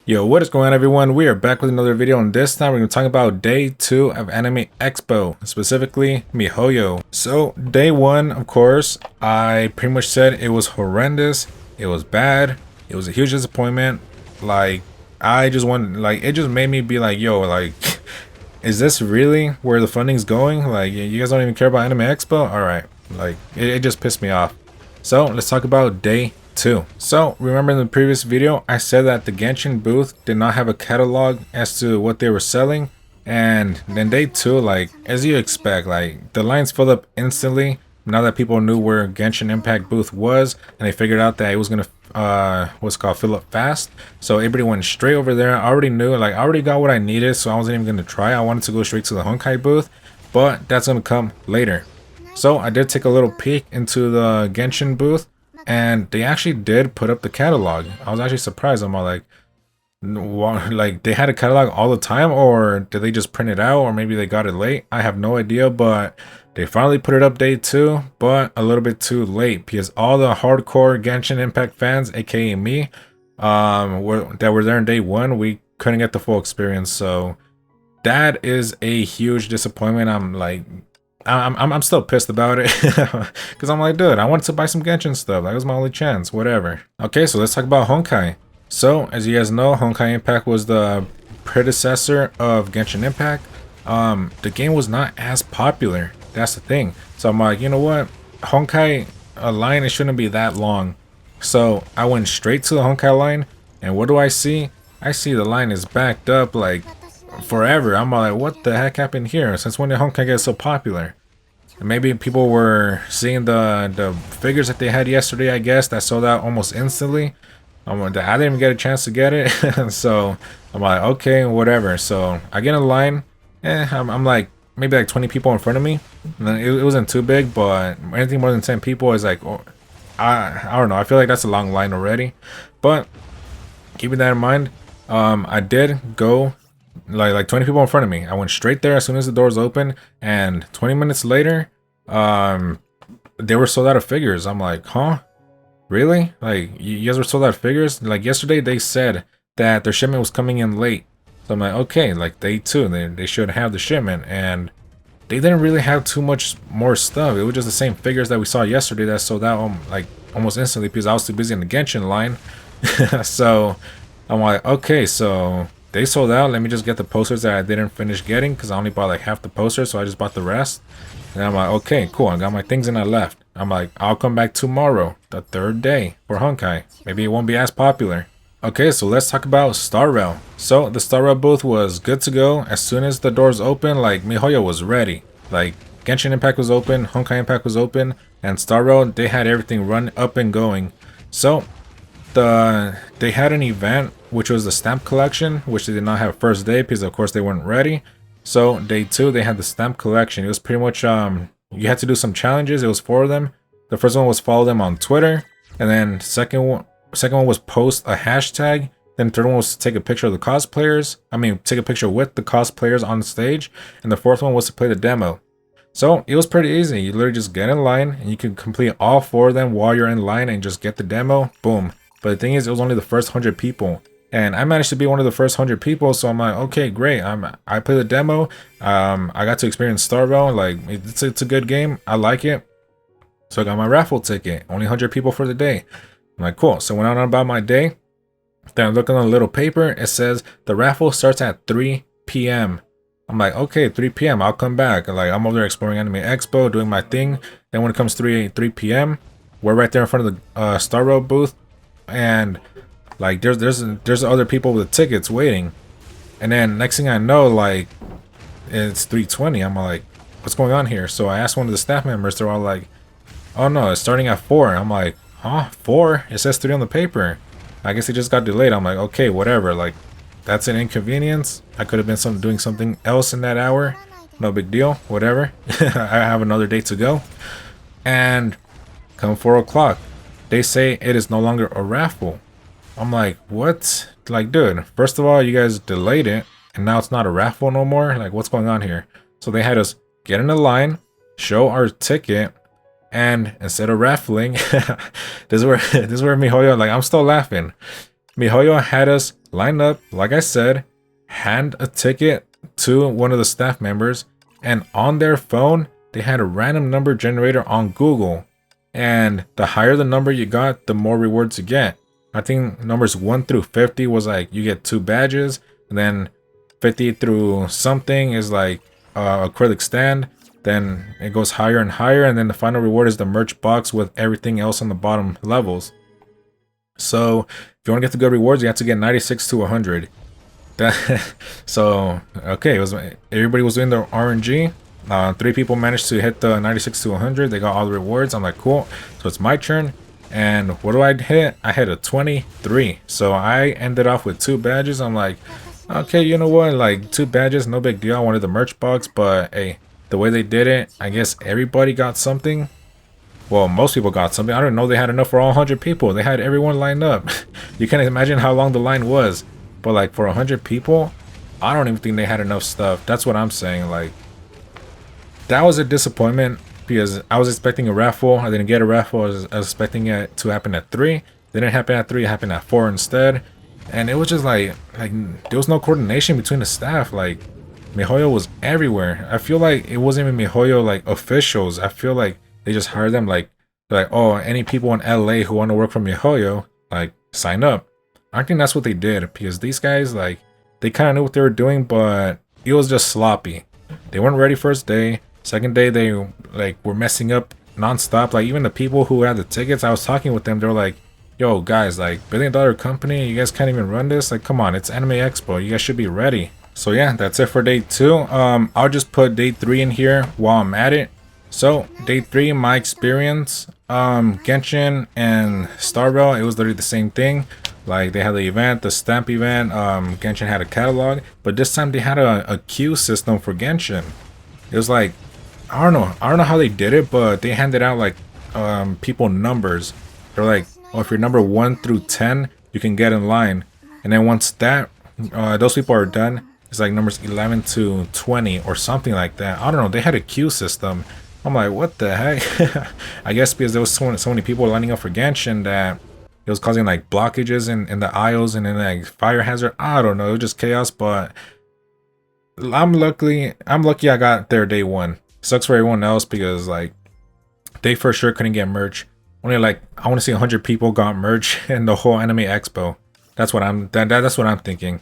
Yo, what is going on, everyone? We are back with another video, and this time we're going to talk about day 2 of Animeexpo, specifically MiHoYo. So day 1, of course, I pretty much said it was horrendous, it was bad, it was a huge disappointment. Like, I just want, like, it just made me be like, yo, like, is this really where the funding's going? Like, you guys don't even care about Animeexpo? Alright, like, it just pissed me off. So let's talk about day 2. So remember in the previous video I said that the Genshin booth did not have a catalog as to what they were selling, and then day 2, like as you expect, like the lines filled up instantly now that people knew where Genshin Impact booth was, and they figured out that it was gonna fill up fast. So everybody went straight over there. I already knew, like I already got what I needed, so I wasn't even gonna try. I wanted to go straight to the Honkai booth, but that's gonna come later. So I did take a little peek into the Genshin booth, and they actually did put up the catalog. I was actually surprised. I'm all like they had a catalog all the time, or did they just print it out, or maybe they got it late? I have no idea, but they finally put it up day 2, but a little bit too late, because all the hardcore Genshin Impact fans, aka me, that were there in day 1, we couldn't get the full experience. So that is a huge disappointment. I'm still pissed about it because I'm like, dude, I wanted to buy some Genshin stuff. That was my only chance. Whatever. Okay, so let's talk about Honkai. So as you guys know, Honkai Impact was the predecessor of Genshin Impact. The game was not as popular. That's the thing. So I'm like, you know what, Honkai line, it shouldn't be that long. So I went straight to the Honkai line, and what do I see? I see the line is backed up like forever. I'm like, what the heck happened here? Since when did Honkai get so popular? And maybe people were seeing the figures that they had yesterday, I guess, that sold out almost instantly. I didn't even get a chance to get it. So I'm like, okay, whatever. So I get in line, I'm like maybe like 20 people in front of me. It wasn't too big, but anything more than 10 people is like, oh, I don't know, I feel like that's a long line already. But keeping that in mind, I did go like 20 people in front of me. I went straight there as soon as the doors open, and 20 minutes later, they were sold out of figures. I'm like, huh? Really? Like, you guys were sold out of figures? Like, yesterday they said that their shipment was coming in late. So I'm like, okay, like day 2, they should have the shipment, and they didn't really have too much more stuff. It was just the same figures that we saw yesterday that sold out like almost instantly, because I was too busy in the Genshin line. So I'm like, okay, so they sold out. Let me just get the posters that I didn't finish getting, because I only bought like half the posters, so I just bought the rest. And I'm like, okay, cool, I got my things and I left. I'm like, I'll come back tomorrow, the 3rd day, for Honkai. Maybe it won't be as popular. Okay, so let's talk about Star Rail. So the Star Rail booth was good to go. As soon as the doors open, like MiHoYo was ready. Like Genshin Impact was open, Honkai Impact was open, and Star Rail, they had everything run up and going. So they had an event, which was the stamp collection, which they did not have first day because of course they weren't ready. So day 2, they had the stamp collection. It was pretty much you had to do some challenges. It was 4 of them. The first one was follow them on Twitter, and then second one was post a hashtag. Then third one was to take a picture of the cosplayers. I mean, take a picture with the cosplayers on stage, and the 4th one was to play the demo. So it was pretty easy. You literally just get in line, and you can complete all 4 of them while you're in line and just get the demo. Boom. But the thing is, it was only the first 100 people, and I managed to be one of the first 100 people. So I'm like, okay, great. I played the demo. I got to experience Star Rail. Like, it's a good game. I like it. So I got my raffle ticket. Only 100 people for the day. I'm like, cool. So when I went on about my day, then I'm looking on a little paper. It says the raffle starts at 3 p.m. I'm like, okay, 3 p.m. I'll come back. Like, I'm over there exploring Animeexpo, doing my thing. Then when it comes 3 p.m., we're right there in front of the Star Rail booth. And like there's other people with tickets waiting, and then next thing I know, like it's 3:20. I'm like, what's going on here? So I asked one of the staff members. They're all like, oh no, it's starting at 4. I'm like, huh, 4? It says 3 on the paper. I guess it just got delayed. I'm like, okay, whatever. Like, that's an inconvenience. I could have been doing something else in that hour. No big deal. Whatever. I have another day to go. And come 4 o'clock, they say it is no longer a raffle. I'm like, what? Like, dude, first of all, you guys delayed it, and now it's not a raffle no more? Like, what's going on here? So they had us get in the line, show our ticket, and instead of raffling, this is where MiHoYo, like, I'm still laughing. MiHoYo had us line up, like I said, hand a ticket to one of the staff members, and on their phone, they had a random number generator on Google. And the higher the number you got, the more rewards you get. I think numbers 1 through 50 was like you get 2 badges, and then 50 through something is like acrylic stand. Then it goes higher and higher, and then the final reward is the merch box with everything else on the bottom levels. So if you want to get the good rewards, you have to get 96 to 100. So okay, it was everybody was doing their RNG. 3 people managed to hit the 96 to 100. They got all the rewards. I'm like, cool. So it's my turn. And what do I hit? I hit a 23. So I ended off with 2 badges. I'm like, okay, you know what? Like 2 badges, no big deal. I wanted the merch box, but hey, the way they did it, I guess everybody got something. Well, most people got something. I don't know they had enough for all 100 people. They had everyone lined up. You can't imagine how long the line was. But like for 100 people, I don't even think they had enough stuff. That's what I'm saying. Like, that was a disappointment because I was expecting a raffle. I didn't get a raffle. I was expecting it to happen at 3. It didn't happen at 3. It happened at 4 instead. And it was just like there was no coordination between the staff. Like, MiHoYo was everywhere. I feel like it wasn't even MiHoYo like officials. I feel like they just hired them like oh, any people in LA who want to work for MiHoYo, like, sign up. I think that's what they did because these guys, like, they kind of knew what they were doing, but it was just sloppy. They weren't ready first day. Second day, they like were messing up nonstop. Like, even the people who had the tickets, I was talking with them. They were like, yo, guys, like, $1 billion company, you guys can't even run this. Like, come on, it's Animeexpo. You guys should be ready. So yeah, that's it for day 2. I'll just put day 3 in here while I'm at it. So day 3, my experience, Genshin and Starville, it was literally the same thing. Like, they had the event, the stamp event. Genshin had a catalog, but this time they had a queue system for Genshin. It was like, I don't know how they did it, but they handed out like people numbers. They're like, oh, if you're number 1 through 10, you can get in line. And then once that those people are done, it's like numbers 11 to 20 or something like that. I don't know. They had a queue system. I'm like, what the heck? I guess because there was so many people lining up for Genshin that it was causing like blockages in the aisles and then like fire hazard. I don't know. It was just chaos. But I'm lucky I got there day 1. Sucks for everyone else because like they for sure couldn't get merch. Only like I want to see 100 people got merch in the whole Animeexpo. That's what that's what I'm thinking.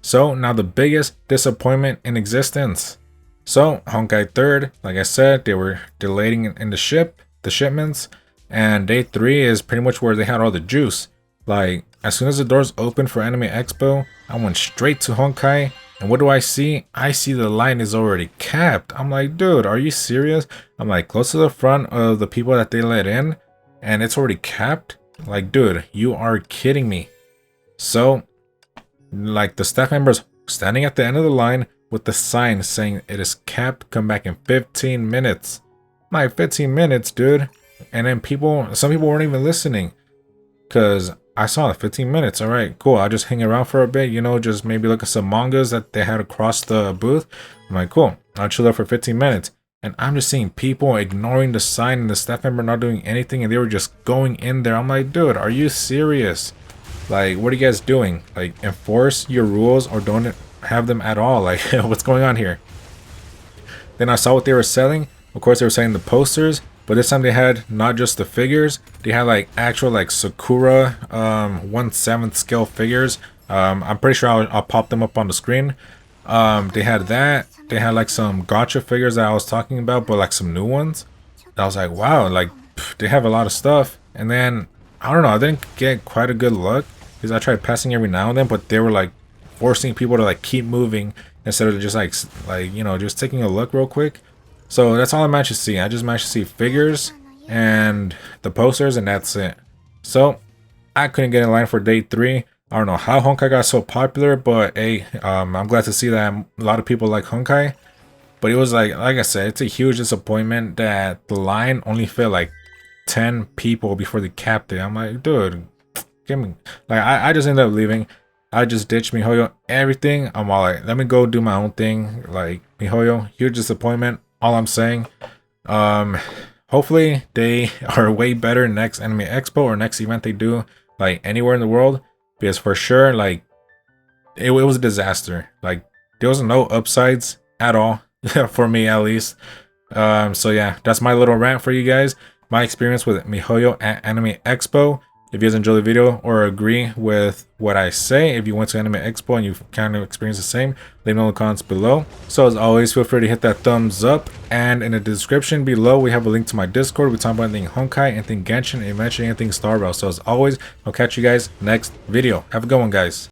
So now the biggest disappointment in existence. So Honkai 3rd, like I said, they were delaying in the shipments, and day 3 is pretty much where they had all the juice. Like, as soon as the doors opened for Animeexpo, I went straight to Honkai, and what do I see? I see the line is already capped. I'm like, dude, are you serious? I'm like close to the front of the people that they let in, and it's already capped. Like, dude, you are kidding me. So, like, the staff members standing at the end of the line with the sign saying it is capped, come back in 15 minutes. Like, 15 minutes, dude. And then some people weren't even listening because I saw 15 minutes. All right, cool. I'll just hang around for a bit, you know, just maybe look at some mangas that they had across the booth. I'm like, cool. I'll chill there for 15 minutes. And I'm just seeing people ignoring the sign and the staff member not doing anything, and they were just going in there. I'm like, dude, are you serious? Like, what are you guys doing? Like, enforce your rules or don't have them at all. Like, what's going on here? Then I saw what they were selling. Of course, they were selling the posters, but this time they had not just the figures. They had like actual like Sakura 1/7 scale figures. I'm pretty sure I'll pop them up on the screen. They had that. They had like some gacha figures that I was talking about, but like some new ones. I was like, wow, like they have a lot of stuff. And then I don't know, I didn't get quite a good look because I tried passing every now and then, but they were like forcing people to like keep moving instead of just like you know, just taking a look real quick. So that's all I managed to see. I just managed to see figures and the posters, and that's it. So I couldn't get in line for day 3. I don't know how Honkai got so popular, but hey, I'm glad to see that a lot of people like Honkai. But it was like I said, it's a huge disappointment that the line only fit like 10 people before they capped it. I'm like, dude, give me, like, I just ended up leaving. I just ditched MiHoYo, everything. I'm all like, let me go do my own thing. Like, MiHoYo, huge disappointment. All I'm saying. Hopefully they are way better next Animeexpo or next event they do. like anywhere in the world, because for sure, like it was a disaster. Like there was no upsides at all for me, at least. So yeah, that's my little rant for you guys. My experience with MiHoYo at Animeexpo. If you guys enjoy the video or agree with what I say, if you went to Animeexpo and you kind of experienced the same, leave me in the comments below. So as always, feel free to hit that thumbs up, and in the description below we have a link to my Discord. We talk about anything Honkai, anything Genshin, and eventually anything Star Rail. So as always, I'll catch you guys next video. Have a good one, guys.